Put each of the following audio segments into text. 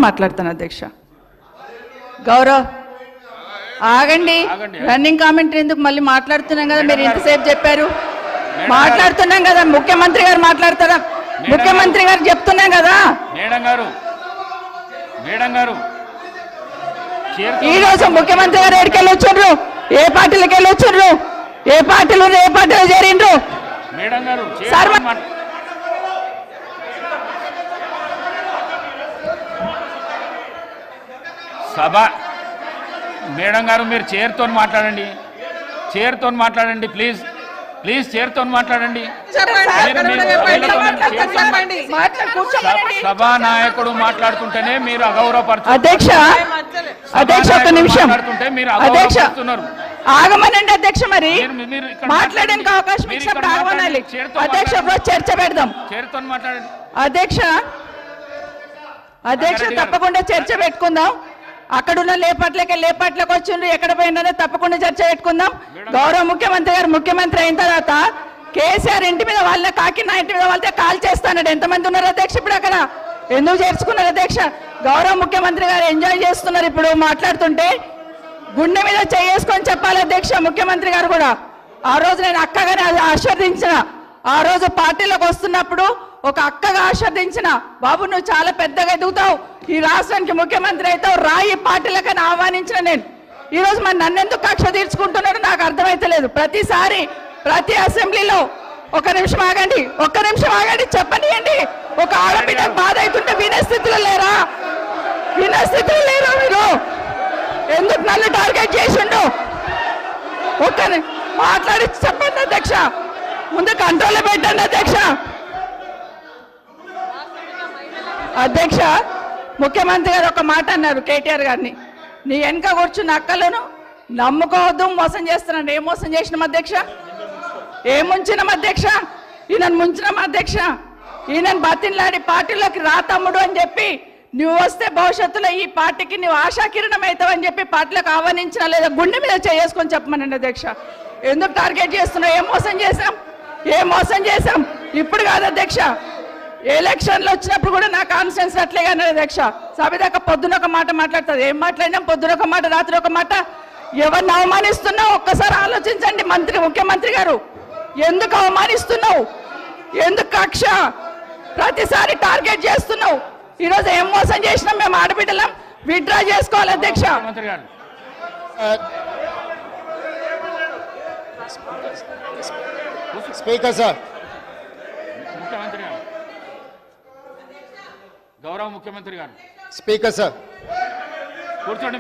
మాట్లాడతాను అధ్యక్ష. గౌరవ్ ఆగండి, రన్నింగ్ కామెంటరీ ఎందుకు? మళ్ళీ మాట్లాడుతున్నాం కదా, మీరు ఇంతసేపు చెప్పారు. మాట్లాడుతున్నాం కదా, ముఖ్యమంత్రి గారు మాట్లాడతారా? ముఖ్యమంత్రి గారు చెప్తున్నాం కదా. మేడం గారు ఈ రోజు ముఖ్యమంత్రి గారు ఎక్కడికి వెళ్ళి వచ్చారు? ఏ పార్టీలకు వెళ్ళి వచ్చారు? ఏ పార్టీలో చేరిండ్రు? మేడం గారు సభ మేడం గారు మీరు చైర్తో మాట్లాడండి, చైర్తో మాట్లాడండి ప్లీజ్, ప్లీజ్ చైర్తో మాట్లాడండి. సభా నాయకుడు మాట్లాడుతుంటేనే మీరు అగౌరవపరుస్తున్నారు. అధ్యక్ష అధ్యక్ష ఒక నిమిషం, మీరు అగౌరవపరుస్తున్నారు. ఆగమనండి అధ్యక్ష, మరి మాట్లాడడానికి అవకాశం ఇచ్చినప్పుడు ఆగమనాలి. అధ్యక్ష చర్చ పెడదాం. చైర్తో మాట్లాడండి అధ్యక్ష. అధ్యక్ష తప్పకుండా చర్చ పెట్టుకుందాం. అక్కడున్న లేపాట్లకు వచ్చిండ్రు, ఎక్కడ పోయినా తప్పకుండా చర్చ పెట్టుకుందాం. గౌరవ ముఖ్యమంత్రి గారు ముఖ్యమంత్రి అయిన తర్వాత కేసీఆర్ ఇంటి మీద వాళ్ళ కాకినా ఇంటి మీద వాళ్ళతో కాల్ చేస్తాడు. ఎంతమంది ఉన్నారు అధ్యక్ష ఇప్పుడు అక్కడ? ఎందుకు చేర్చుకున్నారు అధ్యక్ష? గౌరవ ముఖ్యమంత్రి గారు ఎంజాయ్ చేస్తున్నారు ఇప్పుడు మాట్లాడుతుంటే. గుండె మీద చేసుకొని చెప్పాలి అధ్యక్ష ముఖ్యమంత్రి గారు కూడా. ఆ రోజు నేను అక్కగానే ఆశీర్వదించిన, ఆ రోజు పార్టీలోకి వస్తున్నప్పుడు ఒక అక్కగా ఆశీర్వదించిన, బాబు నువ్వు చాలా పెద్దగా ఎదుగుతావు, ఈ రాష్ట్రానికి ముఖ్యమంత్రి అవుతావు, రాయి పార్టీలకని ఆహ్వానించిన నేను. ఈరోజు మరి నన్నెందుకు కక్ష తీర్చుకుంటున్నాడు నాకు అర్థమైతలేదు. ప్రతిసారి ప్రతి అసెంబ్లీలో ఒక్క నిమిషం ఆగండి చెప్పనియండి. ఒక ఆడబిడ్డకు బాధ అవుతుంటే వినే స్థితిలో లేరా? మీరు ఎందుకు నన్ను టార్గెట్ చేసిండు? మాట్లాడి చెప్పండి అధ్యక్ష, ముందు కంట్రోల్లో పెట్టండి అధ్యక్ష. అధ్యక్ష ముఖ్యమంత్రి గారు ఒక మాట అన్నారు కేటీఆర్ గారిని, నీ వెనక కూర్చున్న అక్కలను నమ్ముకోవద్దు, మోసం చేస్తున్నాను. ఏం మోసం చేసినాం అధ్యక్ష? ఏం ముంచినాం అధ్యక్ష? ఈయనను ముంచినాం అధ్యక్ష. ఈయనను బతిన్లాడి పార్టీలోకి రా తమ్ముడు అని చెప్పి, నువ్వు వస్తే భవిష్యత్తులో ఈ పార్టీకి నువ్వు ఆశాకిరణం అవుతావు అని చెప్పి పార్టీలకు ఆహ్వానించినా లేదా గుండె మీద చేసుకొని చెప్పమనండి అధ్యక్ష. ఎందుకు టార్గెట్ చేస్తున్నావు? ఏం మోసం చేశాం? ఇప్పుడు కాదు అధ్యక్ష, ఎలక్షన్లు వచ్చినప్పుడు కూడా నా కాన్ఫిడెన్స్ అట్లే అన్నారు అధ్యక్ష. సభ దాకా పొద్దున ఒక మాట మాట్లాడుతుంది. ఏం మాట్లాడినాం? పొద్దున ఒక మాట, రాత్రి ఒక మాట. ఎవరిని అవమానిస్తున్నావు ఒక్కసారి ఆలోచించండి ముఖ్యమంత్రి గారు. ఎందుకు అవమానిస్తున్నావు? ఎందుకు కక్ష? ప్రతిసారి టార్గెట్ చేస్తున్నావు. ఈరోజు ఏం మోసం చేసినాం? మేము ఆడబిడ్డలం విత్డ్రా చేసుకోవాలి అధ్యక్ష. స్పీకర్ సార్, గౌరవ ముఖ్యమంత్రి గారు. స్పీకర్ సార్ కూర్చోండి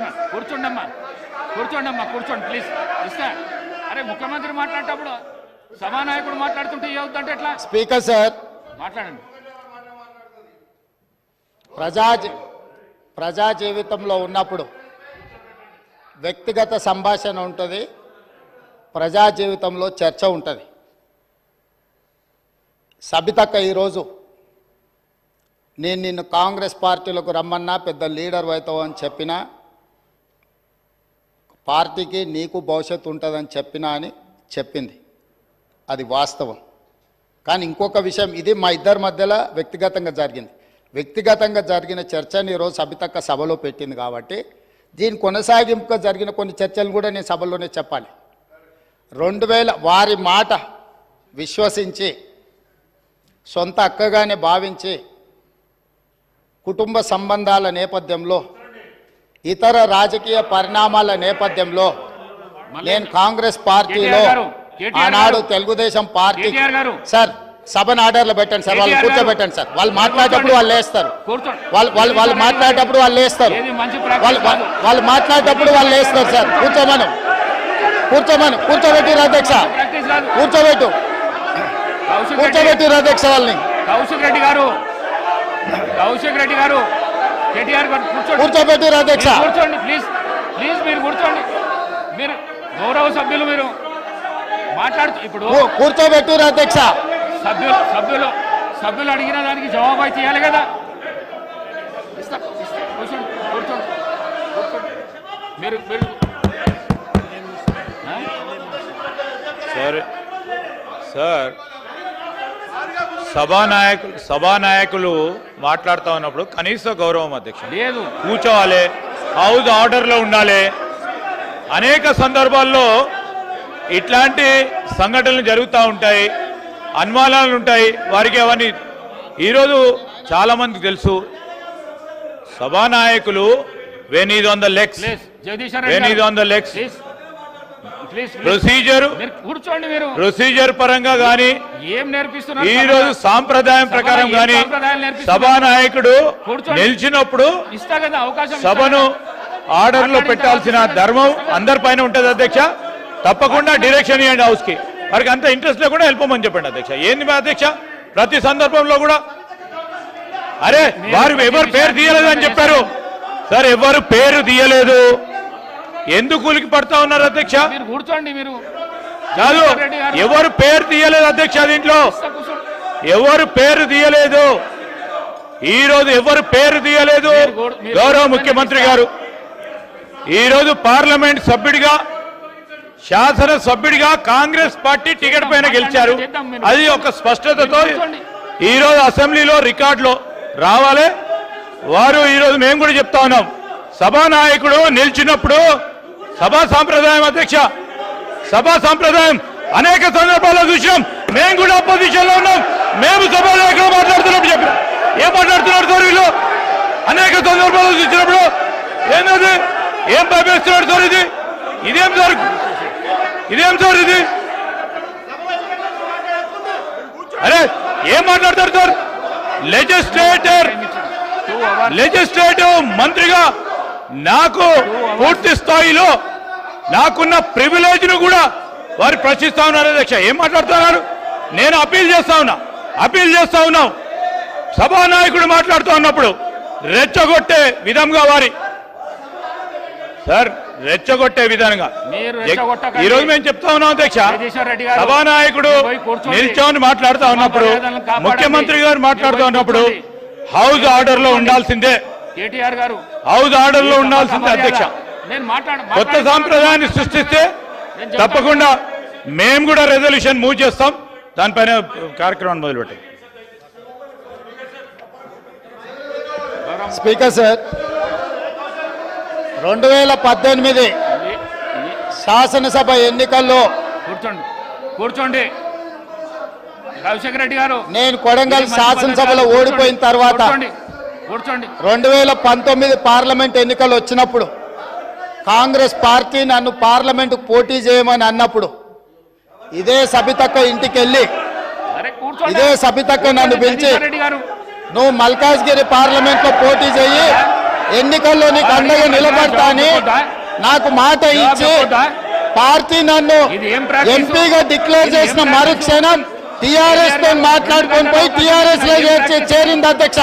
ప్లీజ్. ఇస్తా. అరే ముఖ్యమంత్రి మాట్లాడేటప్పుడు సభానాయకుడు మాట్లాడుతుంటే ఏవుతుంటే ఎట్లా? స్పీకర్ సార్ మాట్లాడండి. ప్రజా జీవితంలో ఉన్నప్పుడు వ్యక్తిగత సంభాషణ ఉంటుంది, ప్రజా జీవితంలో చర్చ ఉంటుంది. సబితక్క ఈరోజు నేను నిన్ను కాంగ్రెస్ పార్టీలకు రమ్మన్నా, పెద్ద లీడర్ అవుతావు అని చెప్పినా, పార్టీకి నీకు భవిష్యత్తు ఉంటుందని చెప్పినా అని చెప్పింది. అది వాస్తవం. కానీ ఇంకొక విషయం, ఇది మా ఇద్దరి మధ్యలో వ్యక్తిగతంగా జరిగింది. వ్యక్తిగతంగా జరిగిన చర్చని ఈరోజు సబితక్క సభలో పెట్టింది కాబట్టి దీని కొనసాగింపుగా జరిగిన కొన్ని చర్చలు కూడా నేను సభలోనే చెప్పాలి. 2000 వారి మాట విశ్వసించి సొంత అక్కగానే భావించి కుటుంబ సంబంధాల నేపథ్యంలో, ఇతర రాజకీయ పరిణామాల నేపథ్యంలో నేను కాంగ్రెస్ పార్టీలో ఆనాడు తెలుగుదేశం పార్టీ సార్ సభను ఆర్డర్లో పెట్టండి సార్, వాళ్ళు కూర్చోబెట్టండి సార్. వాళ్ళు మాట్లాడేటప్పుడు వాళ్ళు లేస్తారు, వాళ్ళు మాట్లాడేటప్పుడు వాళ్ళు లేస్తారు, వాళ్ళు మాట్లాడేటప్పుడు వాళ్ళు లేస్తారు సార్. కూర్చోబెట్టిరు అధ్యక్ష, కూర్చోబెట్టిరు అధ్యక్ష వాళ్ళని. కౌశిక్ రెడ్డి గారు కేటీఆర్ గారు కూర్చోబెట్టిరు అధ్యక్ష. కూర్చోండి ప్లీజ్, మీరు కూర్చోండి. మీరు గౌరవ సభ్యులు, మీరు మాట్లాడుతూ ఇప్పుడు కూర్చోబెట్టిరు అధ్యక్ష. సభ్యులు అడిగిన దానికి జవాబు అయితే ఇవ్వాలి కదా. కూర్చోండి. మీరు సార్ సభానాయకులు మాట్లాడుతూ ఉన్నప్పుడు కనీస గౌరవం అధ్యక్ష లేదు. కూర్చోవాలి, హౌస్ ఆర్డర్లో ఉండాలి. అనేక సందర్భాల్లో ఇట్లాంటి సంఘటనలు జరుగుతూ ఉంటాయి, అనుమానాలు ఉంటాయి వారికి. అవన్నీ ఈరోజు చాలామందికి తెలుసు. సభానాయకులు when is on the legs, when is on the legs, procedure పరంగా కానీ ఈ రోజు సాంప్రదాయం ప్రకారం కానీ సభానాయకుడు నిలిచినప్పుడు సభను ఆర్డర్ లో పెట్టాల్సిన ధర్మం అందరిపైన ఉంటుంది అధ్యక్ష. తప్పకుండా డైరెక్షన్ ఇవ్వండి హౌస్ కి. వారికి అంత ఇంట్రెస్ట్ లేకుండా వెళ్ళిపోమని చెప్పండి అధ్యక్ష. ఏంది మా అధ్యక్ష ప్రతి సందర్భంలో కూడా అరే వారు ఎవరు పేరు తీయలేదు అని చెప్పారు సార్. ఎవరు పేరు తీయలేదు, ఎందుకు ఉలికి పడతా ఉన్నారు అధ్యక్ష? కూర్చోండి. మీరు కాదు, ఎవరు పేరు తీయలేదు అధ్యక్ష. దీంట్లో ఎవరు పేరు తీయలేదు. ఈ రోజు ఎవరు పేరు తీయలేదు. గౌరవ ముఖ్యమంత్రి గారు ఈరోజు పార్లమెంట్ సభ్యుడిగా, శాసన సభ్యుడిగా కాంగ్రెస్ పార్టీ టికెట్ పైన గెలిచారు. అది ఒక స్పష్టతతో ఈరోజు అసెంబ్లీలో రికార్డులో రావాలి. వారు ఈరోజు మేము కూడా చెప్తా ఉన్నాం, సభానాయకుడు నిలిచినప్పుడు సభా సాంప్రదాయం అధ్యక్ష, సభా సాంప్రదాయం అనేక సందర్భాల్లో చూసాం. మేము కూడా అపోజిషన్ లో ఉన్నాం. మేము సభానాయకుడు మాట్లాడుతున్నప్పుడు చెప్పాం. ఏం మాట్లాడుతున్నారు సార్ వీళ్ళు? అనేక సందర్భాల్లో చూసినప్పుడు ఏంటది? ఏం భయపేస్తున్నాడు సార్? ఇదేం సార్? ఇది అరే ఏం మాట్లాడతారు సార్? లెజిస్లేటివ్ మంత్రిగా నాకు పూర్తి స్థాయిలో నాకున్న ప్రివిలేజ్ ను కూడా వారు ప్రశ్నిస్తా ఉన్నారు అధ్యక్ష. ఏం మాట్లాడుతున్నారు? నేను అప్పీల్ చేస్తా ఉన్నాం. సభానాయకుడు మాట్లాడుతూ ఉన్నప్పుడు రెచ్చగొట్టే విధంగా రెచ్చగొట్టే విధంగా ఈరోజు మేము చెప్తా ఉన్నాం అధ్యక్ష. సభానాయకుడు నిల్చొని మాట్లాడుతూ ఉన్నప్పుడు, ముఖ్యమంత్రి గారు మాట్లాడుతూ ఉన్నప్పుడు హౌస్ ఆర్డర్ లో ఉండాల్సిందే. కేటీఆర్ గారు హౌస్ ఆర్డర్ లో ఉండాల్సిందే అధ్యక్ష. కొత్త సాంప్రదాయాన్ని సృష్టిస్తే తప్పకుండా మేము కూడా రెజల్యూషన్ మూవ్ చేస్తాం. దానిపైన కార్యక్రమాన్ని మొదలుపెట్టాం. స్పీకర్ సార్, 2018 శాసనసభ ఎన్నికల్లో కూర్చోండి రాజశేఖర రెడ్డి గారు, నేను కొడంగల్ శాసనసభలో ఓడిపోయిన తర్వాత 2019 పార్లమెంట్ ఎన్నికలు వచ్చినప్పుడు కాంగ్రెస్ పార్టీ నన్ను పార్లమెంట్ పోటీ చేయమని అన్నప్పుడు ఇదే సబితక్క ఇంటికి వెళ్ళి ఇదే సబితక్క నన్ను పిలిచి నువ్వు మల్కాజ్గిరి పార్లమెంట్ లో పోటీ చేయి, ఎన్నికల్లో నీకు అండగా నిలబడతా అని నాకు మాట ఇచ్చి పార్టీ నన్ను ఎంపీగా డిక్లేర్ చేసిన మరుక్షణం టిఆర్ఎస్ తో మాట్లాడుకొని పోయి టిఆర్ఎస్ లో చేరింది అధ్యక్ష.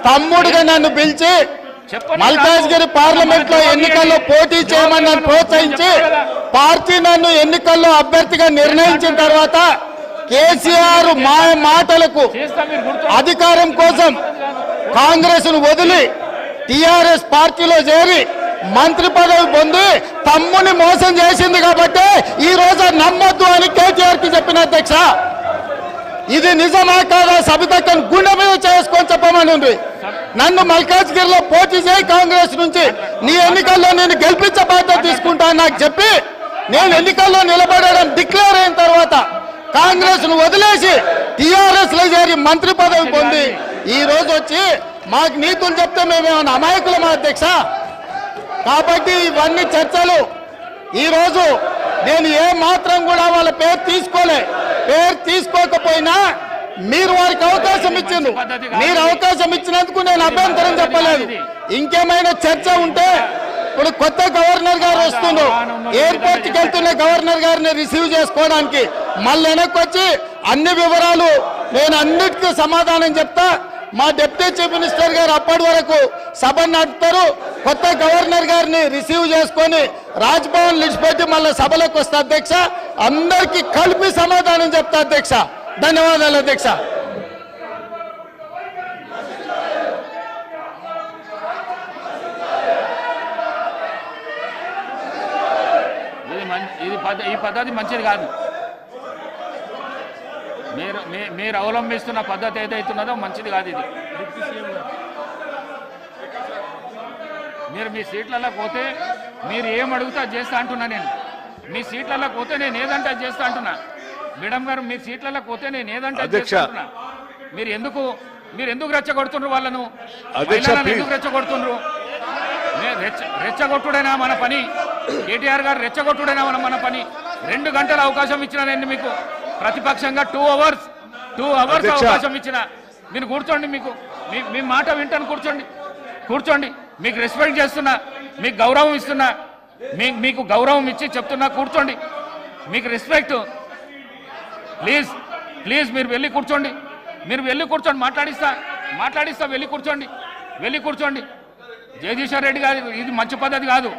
తమ్ముడుగా నన్ను పిలిచి మల్కాజ్గిరి పార్లమెంట్ లో ఎన్నికల్లో పోటీ చేయమని నన్ను ప్రోత్సహించి పార్టీ నన్ను ఎన్నికల్లో అభ్యర్థిగా నిర్ణయించిన తర్వాత కేసీఆర్ మాటలకు అధికారం కోసం కాంగ్రెస్ ను వదిలి టిఆర్ఎస్ పార్టీలో చేరి మంత్రి పదవి పొంది తమ్ముని మోసం చేసింది కాబట్టి ఈ రోజు నమ్మొద్దు అని కేటీఆర్ కి చెప్పిన అధ్యక్ష. ఇది నిజమా కాదా సబితక్కను గుండె మీద చేసుకొని చెప్పమని ఉంది. నన్ను మల్కాజ్గిరిలో పోటీ చేయి కాంగ్రెస్ నుంచి, నీ ఎన్నికల్లో నేను గెలిపించే బాధ్యత తీసుకుంటా నాకు చెప్పి నేను ఎన్నికల్లో నిలబడడం డిక్లేర్ అయిన తర్వాత కాంగ్రెస్ ను వదిలేసి టిఆర్ఎస్ లో చేరి మంత్రి పదవి పొంది ఈ రోజు వచ్చి మాకు నీతులు చెప్తే మేమేమన్నా అమాయకులమా అధ్యక్ష? కాబట్టి ఇవన్నీ చర్చలు. ఈరోజు నేను ఏ మాత్రం కూడా వాళ్ళ పేరు తీసుకోకపోయినా మీరు వారికి అవకాశం ఇచ్చిండ్రు. మీరు అవకాశం ఇచ్చినందుకు నేను అభ్యంతరం చెప్పలేదు. ఇంకేమైనా చర్చ ఉంటే ఇప్పుడు కొత్త గవర్నర్ గారు వస్తుండ్రు, ఎయిర్పోర్ట్కి వెళ్తున్న గవర్నర్ గారిని రిసీవ్ చేసుకోవడానికి మళ్ళీ వెనక్కి వచ్చి అన్ని వివరాలు నేను అన్నిటికీ సమాధానం చెప్తా. మా డిప్యూటీ చీఫ్ మినిస్టర్ గారు అప్పటి వరకు సభ నడుపుతారు. కొత్త గవర్నర్ గారిని రిసీవ్ చేసుకొని రాజ్భవన్ విడిచిపెట్టి మళ్ళీ సభలోకి వస్తా అధ్యక్ష. అందరికీ కలిపి సమాధానం చెప్తా అధ్యక్ష. ధన్యవాదాలు అధ్యక్ష. ఈ పద్ధతి మంచిది కాదు. మీరు అవలంబిస్తున్న పద్ధతి ఏదైతున్నదో మంచిది కాదు ఇది. మీరు మీ సీట్లలో పోతే మీరు ఏం అడుగుతా చేస్తా అంటున్నా. నేను మీ సీట్లలో పోతే నేను ఏదంటే అది చేస్తా అంటున్నా. మేడం గారు మీ సీట్లలో పోతే నేను ఏదంటే అది చేస్తా అంటున్నా. మీరు ఎందుకు రెచ్చగొడుతుండ్రు వాళ్ళను? ఎందుకు రెచ్చగొడుతుండ్రు? రెచ్చగొట్టుడైనా మన పని. కేటీఆర్ గారు రెచ్చగొట్టుడైనా మన పని. 2 గంటల అవకాశం ఇచ్చిన నేను మీకు ప్రతిపక్షంగా 2 అవర్స్ అవకాశం ఇచ్చిన. మీరు కూర్చోండి. మీ మాట వింటాను. కూర్చోండి. మీకు రెస్పెక్ట్ చేస్తున్నా, మీకు గౌరవం ఇస్తున్నా, మీకు గౌరవం ఇచ్చి చెప్తున్నా. కూర్చోండి. మీకు రెస్పెక్ట్. ప్లీజ్ మీరు వెళ్ళి కూర్చోండి. మాట్లాడిస్తా. వెళ్ళి కూర్చోండి. జగదీశ్వర్ రెడ్డి గారు, ఇది మంచి పద్ధతి కాదు.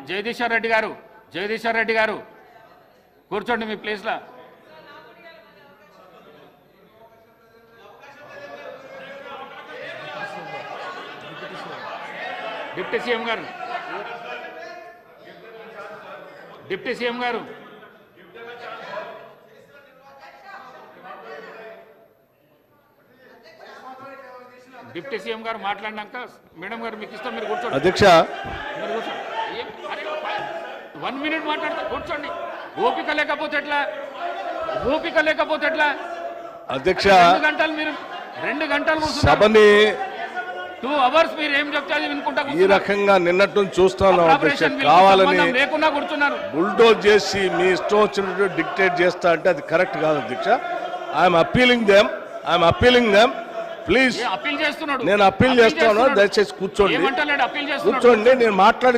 జగదీశ్వర్ రెడ్డి గారు కూర్చోండి మీ ప్లేస్లో. డిప్యూటీ సీఎం గారు డిప్యూటీ సీఎం గారు మాట్లాడినాక మేడం గారు మీకు ఇస్తాం. మీరు కూర్చోండి. అధ్యక్ష, 1 మినిట్ మాట్లాడతా. కూర్చోండి. ఓపిక లేకపోతే ఎట్లా? అధ్యక్ష, 2 గంటలు సభని 2 అవర్స్ మీరు ఏం చెప్తారు వినుకుంటా ఈ రకంగా నిన్నట్టు చూస్తున్నాం అధ్యక్ష. కావాలని లేకుండా కూర్చున్నారు. బుల్డోజ్ చేసి మీ ఇష్టం వచ్చినట్టు డిక్టేట్ చేస్తా అంటే అది కరెక్ట్ కాదు అధ్యక్ష. I'm appealing them please. Appeal చేస్తున్నాడు. నేను అప్పీల్ చేస్తాను. దయచేసి కూర్చోండి. అప్పీల్ కూర్చోండి. నేను మాట్లాడి